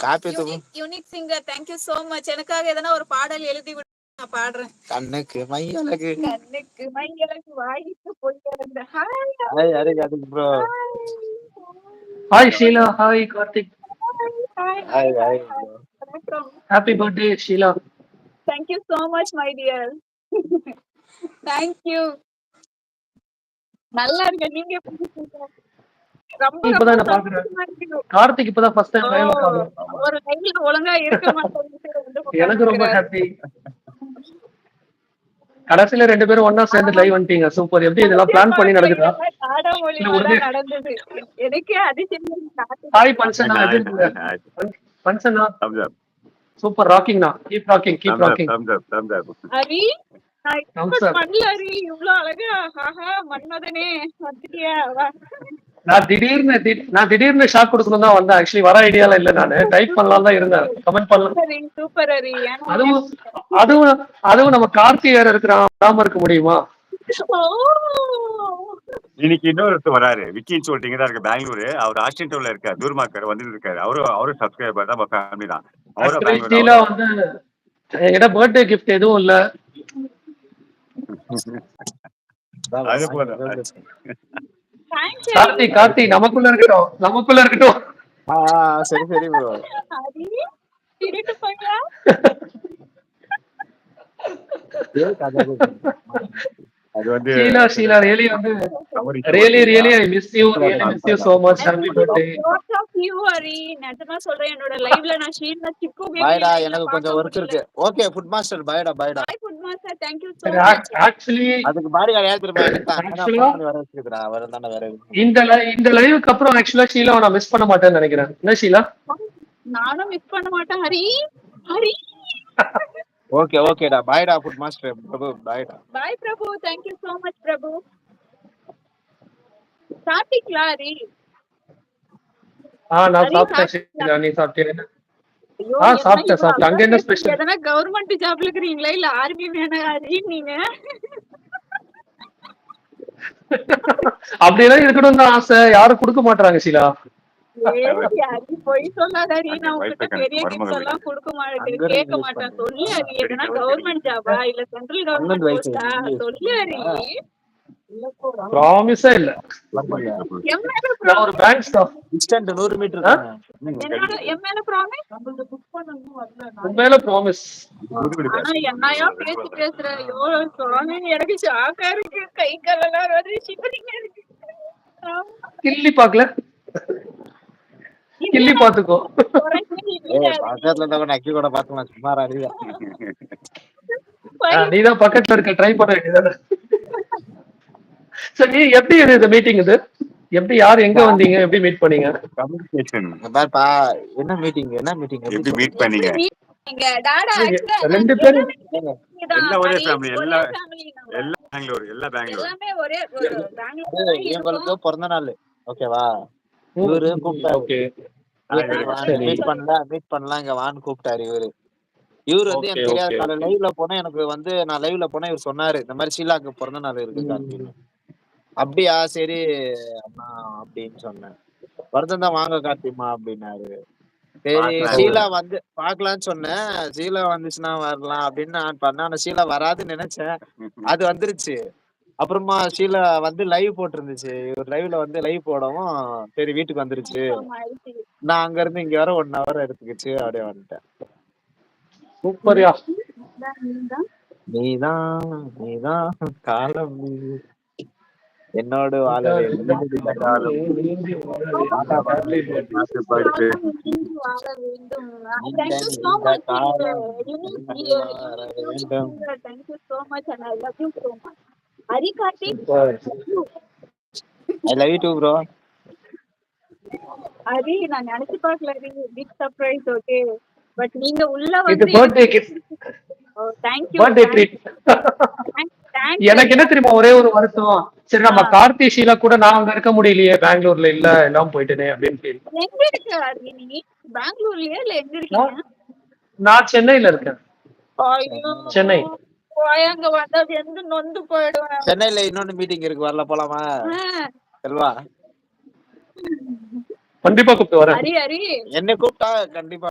Copy unique singer. Thank you so much. எனக்காக எதனா ஒரு பாடல் எழுதி விடு, நான் பாடுறேன். கண்ணுக்கு மையழகு கண்ணுக்கு மையழகு வாய்க்கு பொய்யழகு. ஹாய் அரே Karthik bro. Hi Sheela. Hi Karthik. Hi hi வணக்கம். Happy birthday Sheela. Thank you so much my dear. Thank you. நல்லா இருக்க. நீங்க எப்படி இருக்கீங்க? ரொம்ப இப்பதான் ரொம்ப நான் பாக்குறேன். சந்தோஷமா இருக்கு. கார்த்திக் இப்பதான் ஃபர்ஸ்ட் டைம் லைவ்ல பாக்குறேன். ஒரு லைவ்ல ஒழுங்கா இருக்க மாட்டேங்குது. எனக்கு ரொம்ப ஹாப்பி. கடைசியில 2 பேரும் ஒண்ணா சேர்ந்து லைவ் வந்துட்டீங்க. சூப்பர். எப்படி இதெல்லாம் பிளான் பண்ணி நடக்குதா? இல்ல உடனே நடந்தது. எனக்கே அதிசயம். ஹாய் பன்சனா. எப்படி இருக்கீங்க பன்சனா? சூப்பர். ராக்கிங்னா. Keep rocking keep rocking. Hari நான் எக்ஸ்பெக்ட் பண்ணல ஹரி, இவ்ளோ அழகா. ஆஹா மன்மதனே வந்துட்டியா? நான் திடீர்னு ஷாக் கொடுக்கணும் தான் வந்தேன். ஆக்சுவலி வர ஐடியால இல்ல. நானு டைப் பண்ணலாம் தான் இருந்தேன். கமெண்ட் பண்ணலாம். சூப்பர் ஹரி. அதுவும் அதுவும் அதுவும் நம்ம கார்த்தி வேற இருக்கிறான். வராம இருக்க முடியுமா? இன்னைக்கு இன்னொருத்தர் வராரு, விக்கின்னு சொல்லிட்டு தான் இருக்கு பெங்களூரு. அவர் ஆஸ்டின்டோல இருக்காரு, தூர்மாக்கர் வந்துட்டு இருக்காரு. அவரும் சப்ஸ்கிரைபர் தான், ஃபேமிலி தான். அவரும் ஷீலா வந்து என்கிட்ட பர்த்டே கிஃப்ட் எதுவும் இல்ல. அது போதும். கார்த்தி நமக்குள்ள இருக்கட்டும். சரி சரி ப்ரோ. அது வந்து ஷீலா ரியலி வந்து really I miss you so much. Happy birthday. நிஜமா சொல்றேன், என்னோட லைவ்ல நான் ஷீலா சிக்கு பேபி பைடா, எனக்கு கொஞ்சம் வொர்க் இருக்கு. ஓகே ஃபுட் மாஸ்டர் பைடா. Bye food master. Thank you so much. Actually அதுக்கு பாடி கார்டு ஏத்துறமா எனக்குதான். நான் ஃபோன் பண்ணி வர வச்சிருக்கேன். அவர் தான வேற. இந்த லைவுக்கு அப்புறம் ஆக்சுவலா ஷீலா நான் மிஸ் பண்ண மாட்டேன்னு நினைக்கிறேன். என்ன ஷீலா? நானும் மிஸ் பண்ண மாட்டேன் ஹரி. ஓகேடா. பைடா ஃபுட் மாஸ்டர் பிரபு. பைடா. Bye Prabhu. Thank you so much Prabhu. சாப்பிட்டீங்களா ஹரி? நான் சாப்பிட்டேன் ஷீலா. நீ சாப்பிட்டீங்க? சாப்பிட்டேன். அங்க என்ன ஸ்பெஷல்? எதனா கவர்மெண்ட் ஜாப்ல இருக்கீங்களா இல்ல ஆர்மி மேனா ஹரி நீங்க? அப்படியெல்லாம் இருக்கணும்னு தான் ஆசை. யாரும் கொடுக்க மாட்டாங்க ஷீலா. போய் சொல்லாத ஹரி. நான் உங்ககிட்ட பெரிய கிஃப்ட் எல்லாம் கொடுக்க மாட்டேன், கேட்க மாட்டேன். சொல்லு ஹரி, எதனா கவர்மெண்ட் ஜாபா இல்ல சென்ட்ரல் கவர்மெண்ட் போஸ்டா? சொல்லு ஹரி. ப்ராமிஸே இல்ல. நான் ஒரு bank staff. Distant 100 metre. MLA promise. உண்மையில ப்ராமிஸ். ஆனா என்னையா பேசுற? ஐயோ சுவாமி, எனக்கு ஷாக்கா இருக்கு. கை காலெல்லாம் வருது, ஷிவரிங்கா இருக்கு. கிள்ளி பாக்கல. கிள்ளி பாத்துக்கோ. பக்கத்துல இருந்த நக்கி கூட பாக்கலாம். சும்மா அடியா. நீதான் பக்கத்துல இருக்க. ட்ரை பண்ண வேண்டியதானே. சரி, நீ எப்படி இந்த மீட்டிங் இது எப்படி யார் எங்க வந்தீங்க? எப்படி மீட் பண்ணீங்க? கம்யூனிகேஷன் பாருப்பா. என்ன மீட்டிங் எப்படி மீட் பண்ணீங்க? டாடா 2 பேரும் எல்லாம் ஒரே ஃபேமிலி. எல்லாம் பெங்களூர். எல்லாமே ஒரே பெங்களூர். இவங்களுக்கு பிறந்த நாள். ஓகேவா? இவரு கூப்பிட்டாரு. மீட் பண்ணலாம் இங்க வான்னு கூப்பிட்டாரு. இவரு வந்து எனக்கு தெரியாது. நான் லைவ்ல போனேன். நான் லைவ்ல போனேன். இவர் சொன்னாரு இந்த மாதிரி ஷீலாக்கு பிறந்த நாள் இருக்கு கார்த்தின்னு. அப்படியா சரி அண்ணா அப்படின்னு சொன்னேன். வருத்தம் தான் வாங்க கார்த்திமா அப்படின்னாரு. சரி ஷீலா வந்து பாக்கலாம்னு சொன்னேன். ஷீலா வந்துச்சுன்னா வரலாம் அப்படின்னு நான் பண்ணேன். ஆனா ஷீலா வராதுன்னு நினைச்சேன். அது வந்துருச்சு. அப்புறமா ஷீலா வந்து லைவ் போட்டிருந்துச்சு. இவர் லைவ்ல வந்து லைவ் போடவும் சரி வீட்டுக்கு வந்துருச்சு. நான் அங்க இருந்து இங்க வர 1 hour எடுத்துக்கிச்சு. அப்படியே வந்துட்டேன். சூப்பர்யா. நீதான் காலம் என்னோடு வாழ வேண்டும். I love you too bro. Hari, நான் நினைச்சு பார்க்கல. Big surprise. ஓகே, பட் நீங்க உள்ள வந்து birthday gift. Thank you. Birthday treat. எனக்கு என்ன தெரியுமா ஒரே ஒரு வருத்தம். சரி, நம்ம கார்த்தி ஷீலா கூட நான் அங்க இருக்க முடியலையே, பெங்களூர்ல இல்ல, எல்லாம் போயிட்டேனே அப்படின்னு. எங்க இருக்க ஹரி? நீ பெங்களூர்லயே இல்ல எங்க இருக்கீங்க? நான் சென்னையில இருக்கேன். சென்னை. அங்க வந்தா எந்த நொந்து போயிடுவேன். சென்னையில இன்னொன்னு மீட்டிங் இருக்கு. வரல போலாமா? செல்வா கண்டிப்பா கூப்பிட்டு வரேன். ஹரி என்ன கூப்பிட்டா கண்டிப்பா